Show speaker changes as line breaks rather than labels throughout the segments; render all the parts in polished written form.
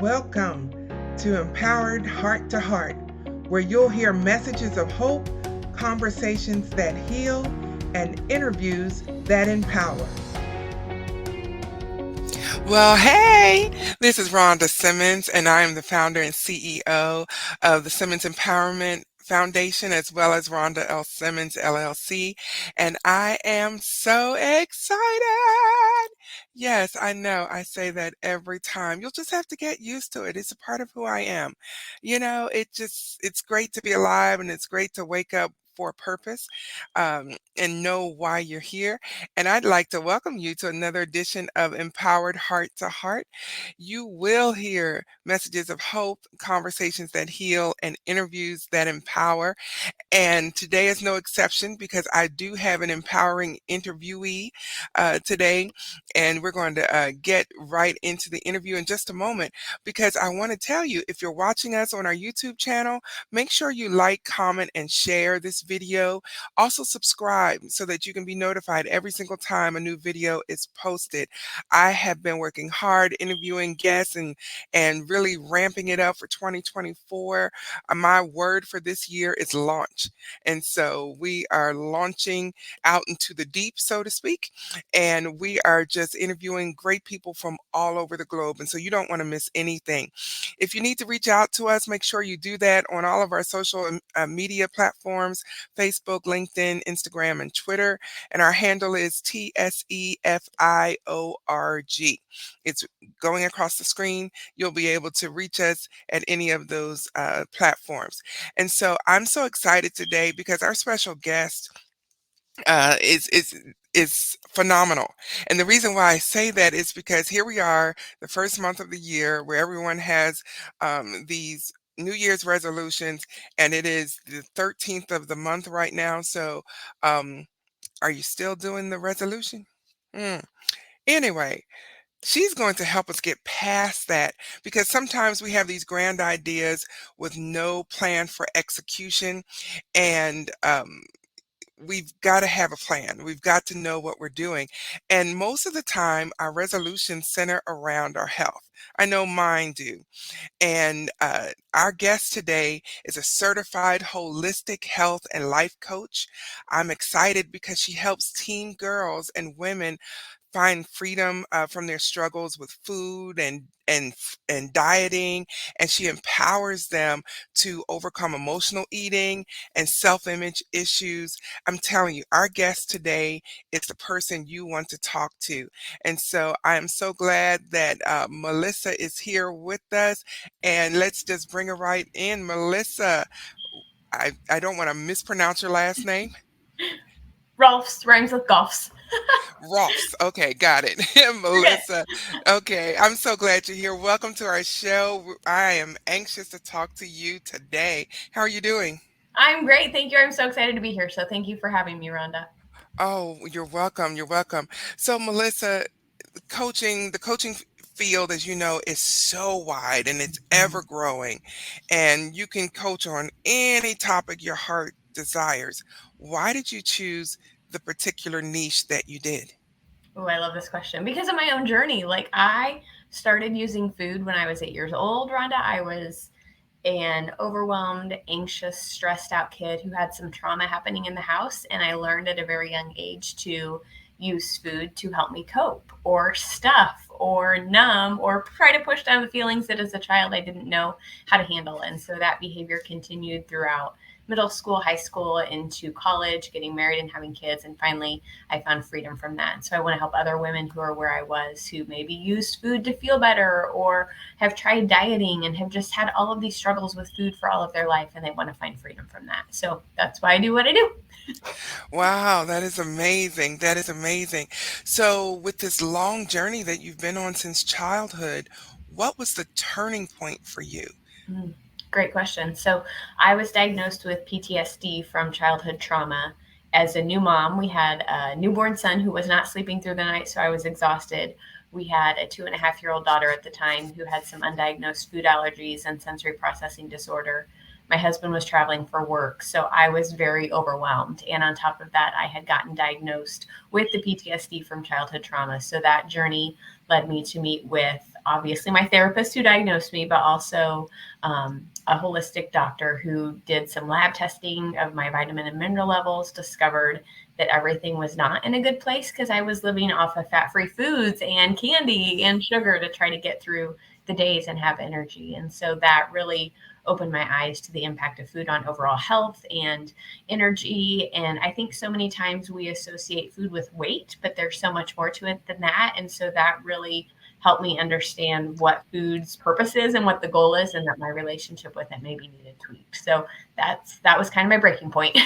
Welcome to Empowered Heart to Heart, where you'll hear messages of hope, conversations that heal, and interviews that empower.
Well, hey, this is Rhonda Simmons, and I am the founder and CEO of the Simmons Empowerment Foundation, as well as Rhonda L. Simmons, LLC. And I am so excited. Yes, I know. I say that every time. You'll just have to get used to it. It's a part of who I am. It's great to be alive, and it's great to wake up for a purpose and know why you're here. And I'd like to welcome you to another edition of Empowered Heart to Heart. You will hear messages of hope, conversations that heal, and interviews that empower. And today is no exception because I do have an empowering interviewee today. And we're going to get right into the interview in just a moment because I want to tell you, if you're watching us on our YouTube channel, make sure you like, comment, and share this video. Also subscribe so that you can be notified every single time a new video is posted. I have been working hard interviewing guests and really ramping it up for 2024. My word for this year is launch. And so we are launching out into the deep, so to speak, and we are just interviewing great people from all over the globe. And so you don't want to miss anything. If you need to reach out to us, make sure you do that on all of our social media platforms: Facebook, LinkedIn, Instagram, and Twitter. And our handle is TSEFIORG. It's going across the screen. You'll be able to reach us at any of those platforms. And so I'm so excited today because our special guest uh, is is is phenomenal. And the reason why I say that is because here we are, the first month of the year, where everyone has these New Year's resolutions, and it is the 13th of the month right now. So, are you still doing the resolution? Mm. Anyway, she's going to help us get past that because sometimes we have these grand ideas with no plan for execution. And we've got to have a plan. We've got to know what we're doing. And most of the time, our resolutions center around our health. I know mine do. And our guest today is a certified holistic health and life coach. I'm excited because she helps teen girls and women find freedom from their struggles with food and dieting, and she empowers them to overcome emotional eating and self-image issues. I'm telling you, our guest today is the person you want to talk to. And so I am so glad that Melissa is here with us, and let's just bring her right in. Melissa, I don't want to mispronounce your last name.
Rohlfs rhymes with golfs.
Rohlfs. Okay, got it.
You're good.
Melissa. Okay, I'm so glad you're here. Welcome to our show. I am anxious to talk to you today. How are you doing?
I'm great. Thank you. I'm so excited to be here. So thank you for having me, Rhonda.
Oh, you're welcome. You're welcome. So, Melissa, the coaching field, as you know, is so wide and it's ever growing, and you can coach on any topic your heart desires. Why did you choose the particular niche that you did?
Oh, I love this question because of my own journey. Like, I started using food when I was 8 years old, Rhonda. I was an overwhelmed, anxious, stressed out kid who had some trauma happening in the house. And I learned at a very young age to use food to help me cope or stuff or numb or try to push down the feelings that as a child I didn't know how to handle. And so that behavior continued throughout middle school, high school, into college, getting married and having kids. And finally, I found freedom from that. And so I want to help other women who are where I was, who maybe used food to feel better or have tried dieting and have just had all of these struggles with food for all of their life, and they want to find freedom from that. So that's why I do what I do.
Wow, that is amazing. That is amazing. So, with this long journey that you've been on since childhood, what was the turning point for you?
Mm, Great question. So I was diagnosed with PTSD from childhood trauma. As a new mom, we had a newborn son who was not sleeping through the night, so I was exhausted. We had a 2.5-year-old daughter at the time who had some undiagnosed food allergies and sensory processing disorder. My husband was traveling for work, so I was very overwhelmed. And on top of that, I had gotten diagnosed with the PTSD from childhood trauma. So that journey led me to meet with obviously my therapist who diagnosed me, but also a holistic doctor who did some lab testing of my vitamin and mineral levels, discovered that everything was not in a good place because I was living off of fat-free foods and candy and sugar to try to get through the days and have energy. And so that really opened my eyes to the impact of food on overall health and energy. And I think so many times we associate food with weight, but there's so much more to it than that. And so that really helped me understand what food's purpose is and what the goal is, and that my relationship with it maybe needed tweaked. So that was kind of my breaking point.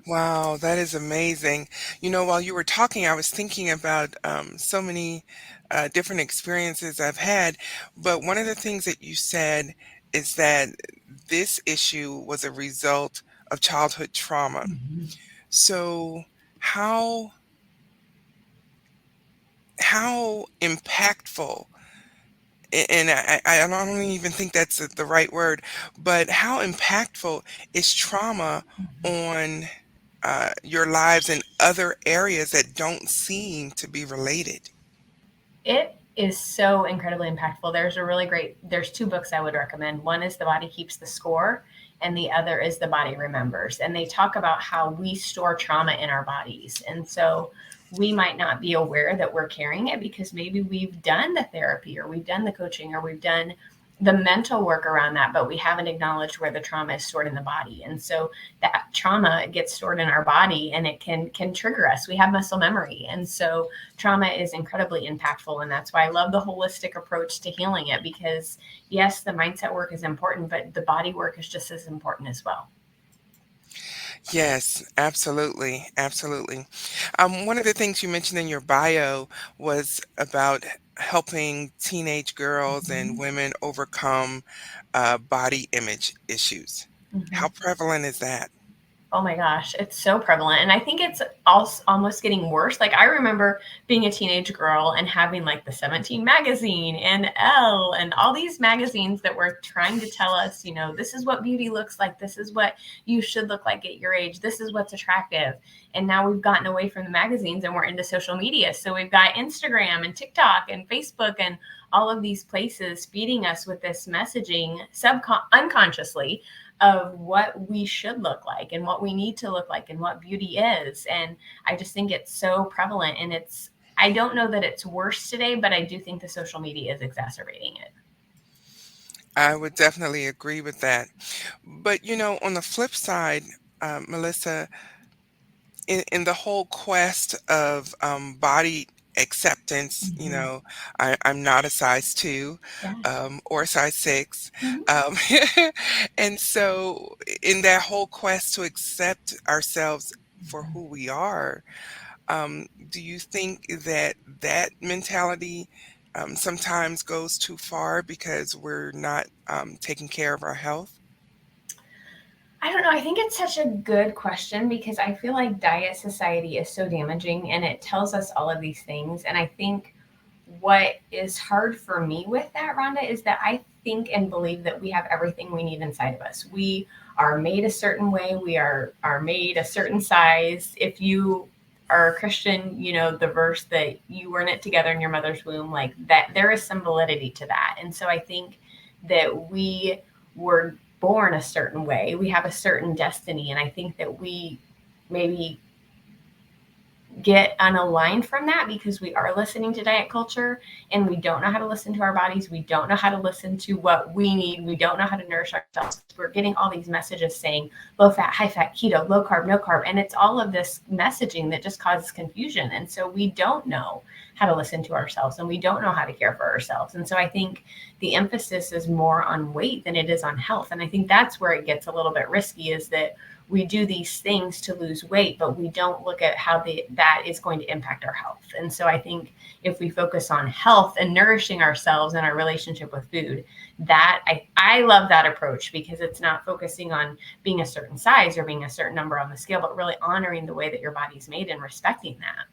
Wow, that is amazing. While you were talking, I was thinking about so many different experiences I've had. But one of the things that you said is that this issue was a result of childhood trauma.
Mhm.
So how impactful, and I don't even think that's the right word, but how impactful is trauma on your lives in other areas that don't seem to be related?
It is so incredibly impactful. There's two books I would recommend. One is The Body Keeps the Score, and the other is The Body Remembers. And they talk about how we store trauma in our bodies. And so we might not be aware that we're carrying it because maybe we've done the therapy or we've done the coaching or we've done the mental work around that, but we haven't acknowledged where the trauma is stored in the body. And so that trauma gets stored in our body and it can trigger us. We have muscle memory. And so trauma is incredibly impactful. And that's why I love the holistic approach to healing it, because yes, the mindset work is important, but the body work is just as important as well.
Yes, absolutely, absolutely. One of the things you mentioned in your bio was about helping teenage girls and
Mhm.
women overcome body image issues.
Mhm.
How prevalent is that?
Oh my gosh, it's so prevalent. And I think it's also almost getting worse. Like I remember being a teenage girl and having like the 17 magazine and Elle and all these magazines that were trying to tell us, this is what beauty looks like. This is what you should look like at your age. This is what's attractive. And now we've gotten away from the magazines and we're into social media. So we've got Instagram and TikTok and Facebook and all of these places feeding us with this messaging unconsciously of what we should look like and what we need to look like and what beauty is. And I just think it's so prevalent, and I don't know that it's worse today, but I do think the social media is exacerbating it.
I would definitely agree with that. But on the flip side, Melissa, in the whole quest of body acceptance,
Mhm.
I'm not a size 2
Yes.
or a size 6.
Mhm.
Um, and so, in that whole quest to accept ourselves for who we are, do you think that that mentality sometimes goes too far because we're not taking care of our health?
I don't know. I think it's such a good question because I feel like diet society is so damaging and it tells us all of these things. And I think what is hard for me with that, Rhonda, is that I think and believe that we have everything we need inside of us. We are made a certain way. We are made a certain size. If you are a Christian, the verse that you were knit together in your mother's womb, like that, there is some validity to that. And so I think that we were born a certain way. We have a certain destiny. And I think that we maybe get unaligned from that because we are listening to diet culture and we don't know how to listen to our bodies. We don't know how to listen to what we need. We don't know how to nourish ourselves. We're getting all these messages saying low fat, high fat, keto, low carb, no carb. And it's all of this messaging that just causes confusion. And so we don't know how to listen to ourselves and we don't know how to care for ourselves. And so I think the emphasis is more on weight than it is on health. And I think that's where it gets a little bit risky, is that we do these things to lose weight, but we don't look at how that is going to impact our health. And so I think if we focus on health and nourishing ourselves and our relationship with food, that I love that approach because it's not focusing on being a certain size or being a certain number on the scale, but really honoring the way that your body's made and respecting that.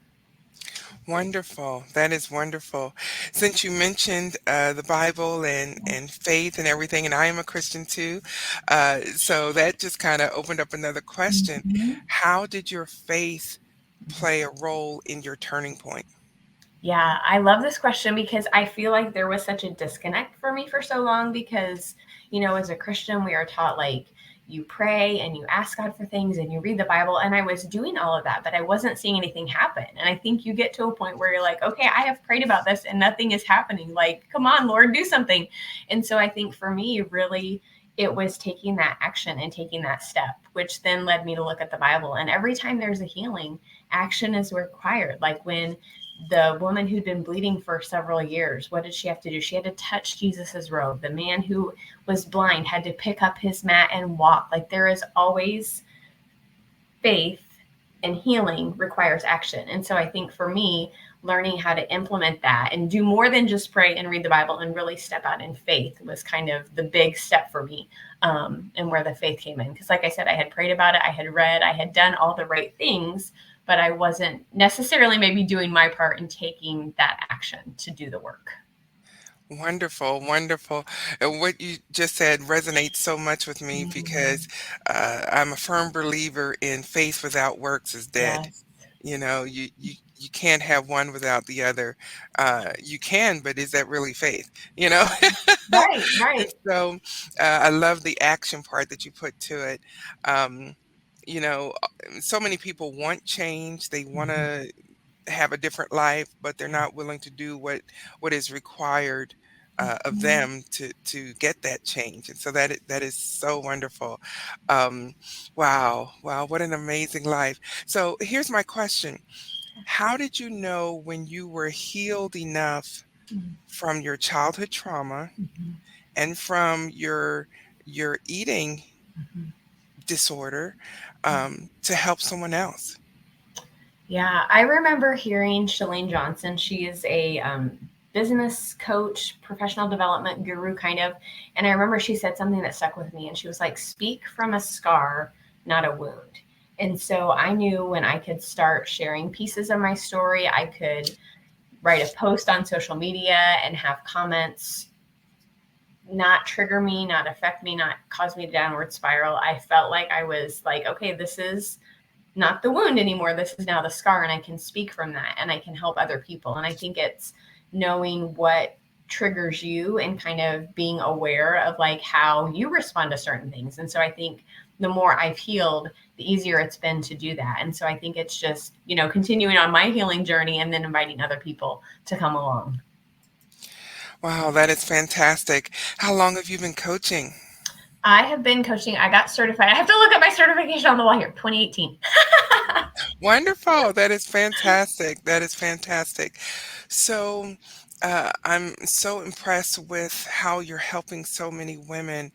Wonderful. That is wonderful. Since you mentioned the Bible and faith and everything, and I am a Christian too, so that just kind of opened up another question.
Mhm.
How did your faith play a role in your turning point?
Yeah, I love this question because I feel like there was such a disconnect for me for so long because, as a Christian, we are taught like you pray and you ask God for things and you read the Bible. And I was doing all of that, but I wasn't seeing anything happen. And I think you get to a point where you're like, okay, I have prayed about this and nothing is happening. Like, come on, Lord, do something. And so I think for me, really, it was taking that action and taking that step, which then led me to look at the Bible. And every time there's a healing, action is required. Like when the woman who'd been bleeding for several years, what did she have to do? She had to touch Jesus's robe. The man who was blind had to pick up his mat and walk. Like there is always faith, and healing requires action. And so I think for me, learning how to implement that and do more than just pray and read the Bible and really step out in faith was kind of the big step for me, and where the faith came in. Because like I said, I had prayed about it, I had read, I had done all the right things, but I wasn't necessarily maybe doing my part in taking that action to do the work.
Wonderful, wonderful. And what you just said resonates so much with me because I'm a firm believer in faith without works is dead.
Yes.
You can't have one without the other. You can, but is that really faith?
Right,
And
right.
so I love the action part that you put to it. Um, so many people want change. They want
Mhm.
to have a different life, but they're not willing to do what is required of
Mhm.
them to get that change. And so that is so wonderful. Um, wow, wow, what an amazing life. So here's my question: how did you know when you were healed enough
Mhm.
from your childhood trauma
Mhm.
and from your eating
Mhm.
disorder to help someone else?
Yeah, I remember hearing Shalene Johnson. She is a business coach, professional development guru, kind of. And I remember she said something that stuck with me. And she was like, speak from a scar, not a wound. And so I knew when I could start sharing pieces of my story, I could write a post on social media and have comments not trigger me, not affect me, not cause me to downward spiral. I felt like I was like, okay, this is not the wound anymore. This is now the scar, and I can speak from that and I can help other people. And I think it's knowing what triggers you and kind of being aware of like how you respond to certain things. And so I think the more I've healed, the easier it's been to do that. And so I think it's just, continuing on my healing journey and then inviting other people to come along.
Wow, that is fantastic. How long have you been coaching?
I have been coaching. I got certified. I have to look at my certification on the wall here, 2018.
Wonderful. That is fantastic. That is fantastic. So, I'm so impressed with how you're helping so many women.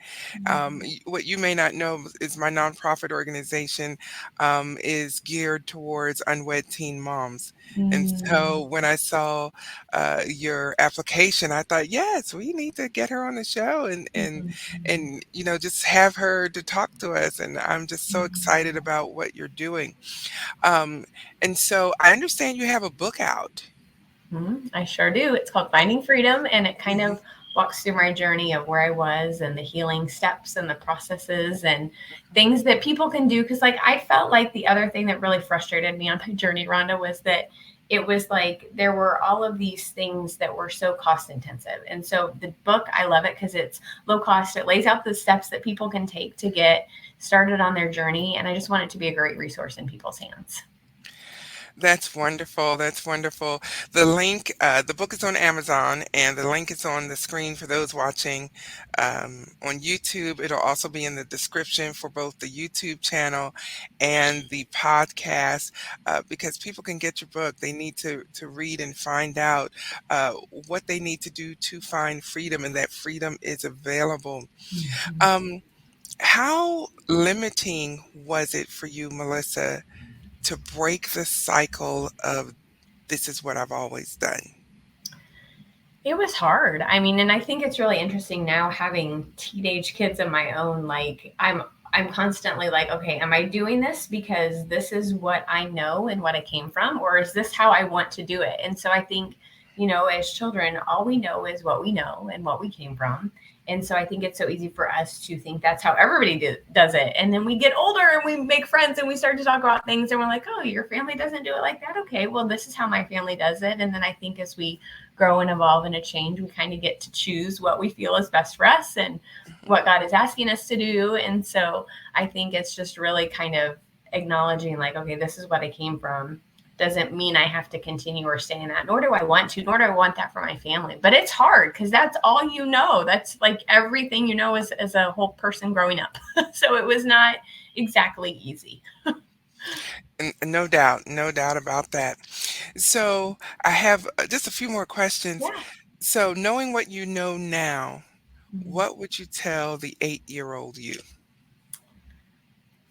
What you may not know is my nonprofit organization is geared towards unwed teen moms. And
Mm,
so when I saw your application, I thought, yes, we need to get her on the show and just have her to talk to us. And I'm just so excited about what you're doing. Um, and so I understand you have a book out.
I sure do. It's called Finding Freedom, and it kind
Mhm.
of walks through my journey of where I was and the healing steps and the processes and things that people can do. Because, like, I felt like the other thing that really frustrated me on my journey, Rhonda, was that it was like there were all of these things that were so cost intensive. And so the book, I love it because it's low cost. It lays out the steps that people can take to get started on their journey. And I just want it to be a great resource in people's hands.
That's wonderful. That's wonderful. The book is on Amazon, and the link is on the screen for those watching on YouTube. It'll also be in the description for both the YouTube channel and the podcast because people can get your book. They need to read and find out what they need to do to find freedom, and that freedom is available.
Mhm.
Um, how limiting was it for you, Melissa, to break the cycle of this is what I've always done?
It was hard. I mean, and I think it's really interesting now having teenage kids of my own. Like I'm constantly like, okay, am I doing this because this is what I know and what I came from, or is this how I want to do it? And so I think, as children, all we know is what we know and what we came from. And so I think it's so easy for us to think that's how everybody does it. And then we get older and we make friends and we start to talk about things and we're like, oh, your family doesn't do it like that. Okay, well, this is how my family does it. And then I think as we grow and evolve and change, we kind of get to choose what we feel is best for us and what God is asking us to do. And so I think it's just really kind of acknowledging like, okay, this is what I came from. Doesn't mean I have to continue or stay in that, nor do I want to, nor do I want that for my family. But it's hard because that's all you know. That's like everything you know as a whole person growing up. So it was not exactly easy.
No doubt, no doubt about that. So I have just a few more questions.
Yeah.
So knowing what you know now, what would you tell the 8-year-old you?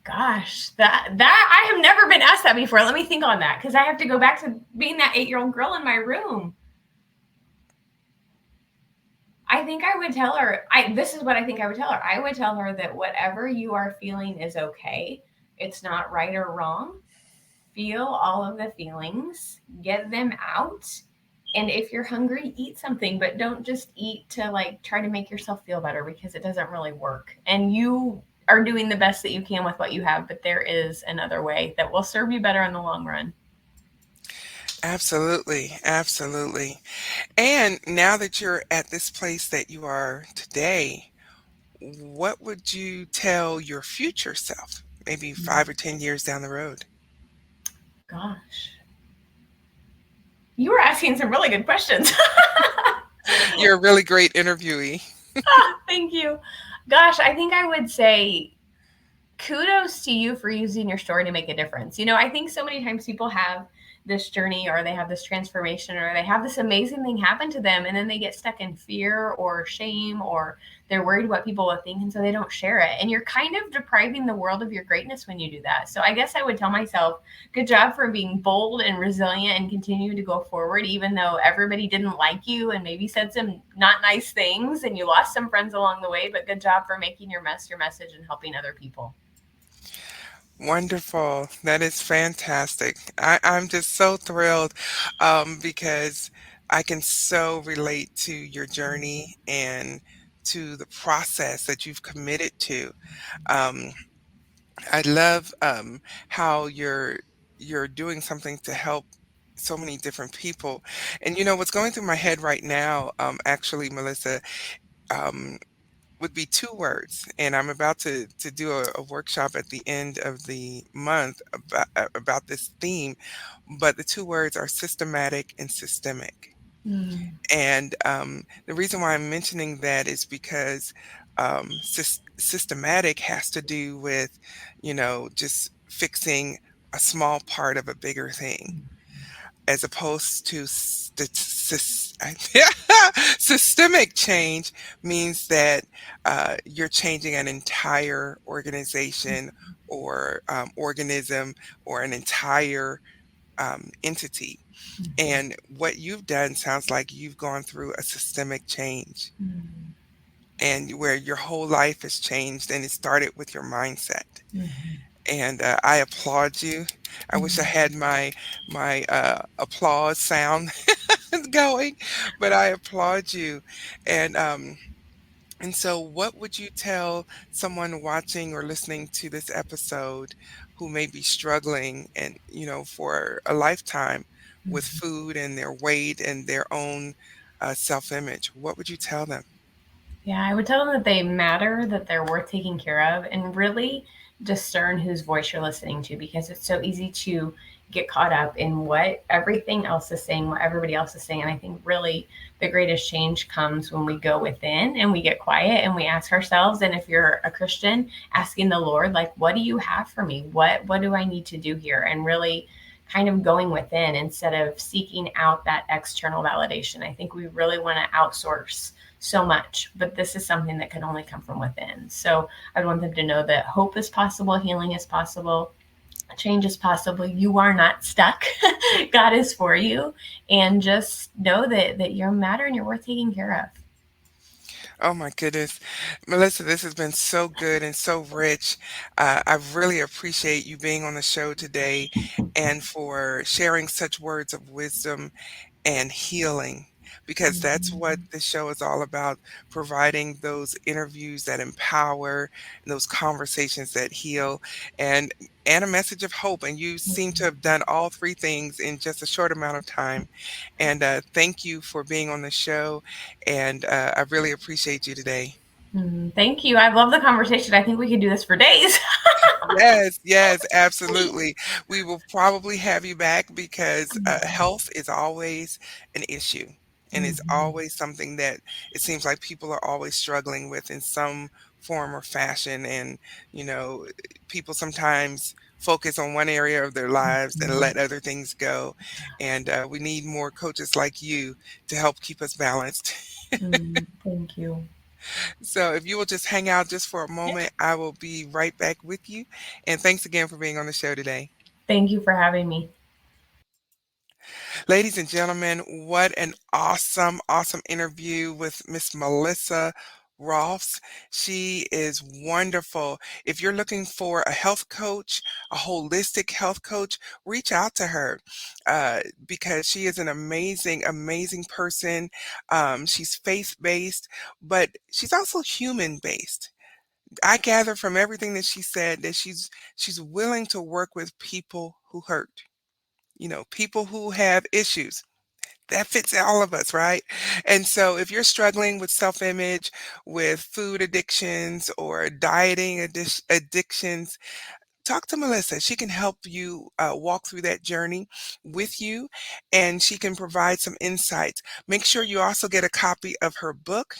Gosh, that I have never been asked that before. Let me think on that because I have to go back to being that 8-year-old girl in my room. I think I would tell her, this is what I think I would tell her. I would tell her that whatever you are feeling is okay. It's not right or wrong. Feel all of the feelings, get them out. And if you're hungry, eat something, but don't just eat to like try to make yourself feel better because it doesn't really work. And you are doing the best that you can with what you have, but there is another way that will serve you better in the long run.
Absolutely, absolutely. And now that you're at this place that you are today, what would you tell your future self, maybe 5 or 10 years down the road?
Gosh. You were asking some really good questions.
You're a really great interviewee.
Thank you. Gosh, I think I would say kudos to you for using your story to make a difference. You know, I think so many times people have this journey or they have this transformation or they have this amazing thing happen to them and then they get stuck in fear or shame or they're worried what people will think and so they don't share it. And you're kind of depriving the world of your greatness when you do that. So I guess I would tell myself, good job for being bold and resilient and continuing to go forward, even though everybody didn't like you and maybe said some not nice things and you lost some friends along the way, but good job for making your message and helping other people.
Wonderful. That is fantastic. I'm just so thrilled because I can so relate to your journey and to the process that you've committed to. Um, I love how you're doing something to help so many different people. And you know what's going through my head right now, actually, Melissa, um, would be 2 words, and I'm about to do a workshop at the end of the month about this theme, but the 2 words are systematic and systemic. And the reason why I'm mentioning that is because systematic has to do with, just fixing a small part of a bigger thing, as opposed to systemic change means that you're changing an entire organization or organism or an entire entity. And what you've done sounds like you've gone through a systemic change and where your whole life has changed and it started with your mindset. And I applaud you. I wish I had my applause sound going, but I applaud you. And and so, what would you tell someone watching or listening to this episode who may be struggling and for a lifetime with food and their weight and their own self-image? What would you tell them?
Yeah, I would tell them that they matter, that they're worth taking care of, and really discern whose voice you're listening to because it's so easy to get caught up in what everything else is saying, what everybody else is saying. And I think really the greatest change comes when we go within and we get quiet and we ask ourselves. And if you're a Christian, asking the Lord, like, what do you have for me? What do I need to do here? And really kind of going within instead of seeking out that external validation. I think we really want to outsource so much, but this is something that can only come from within. So I want them to know that hope is possible, healing is possible, change is possible. You are not stuck. God is for you. And just know that you matter and you're worth taking care of.
Oh my goodness. Melissa, this has been so good and so rich. I really appreciate you being on the show today and for sharing such words of wisdom and healing. because that's what
Mhm.
the show is all about, providing those interviews that empower, and those conversations that heal, and and a message of hope. And you seem to
Mhm.
have done all three things in just a short amount of time. And thank you for being on the show. And I really appreciate you today.
Thank you. I love the conversation. I think we could do this for days.
Yes, yes, absolutely. We will probably have you back because health is always an issue. And it's
Mhm.
always something that it seems like people are always struggling with in some form or fashion. And, you know, people sometimes focus on one area of their lives and
Mhm.
let other things go. And we need more coaches like you to help keep us balanced.
Thank you.
So if you will just hang out just for a
Yeah.
moment, I will be right back with you. And thanks again for being on the show today.
Thank you for having me.
Ladies and gentlemen, what an awesome, awesome interview with Miss Melissa Rohlfs. She is wonderful. If you're looking for a health coach, a holistic health coach, reach out to her because she is an amazing, amazing person. She's faith based, but she's also human based. I gather from everything that she said that she's willing to work with people who hurt, people who have issues. That fits all of us, right? And so if you're struggling with self-image, with food addictions or dieting addictions, talk to Melissa. She can help you walk through that journey with you, and she can provide some insights. Make sure you also get a copy of her book,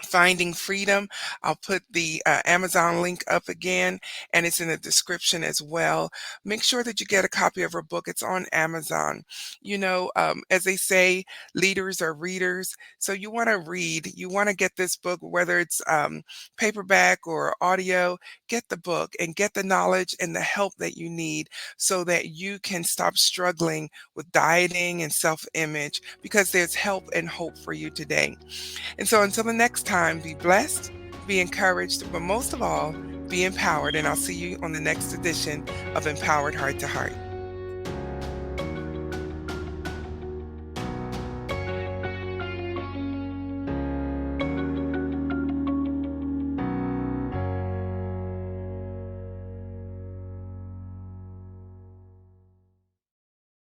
Finding Freedom. I'll put the Amazon link up again, and it's in the description as well. Make sure that you get a copy of her book. It's on Amazon. As they say, leaders are readers. So you want to read, you want to get this book, whether it's paperback or audio, get the book and get the knowledge and the help that you need so that you can stop struggling with dieting and self image because there's help and hope for you today. And so until the next time, be blessed, be encouraged, but most of all, be empowered. And I'll see you on the next edition of Empowered Heart to Heart.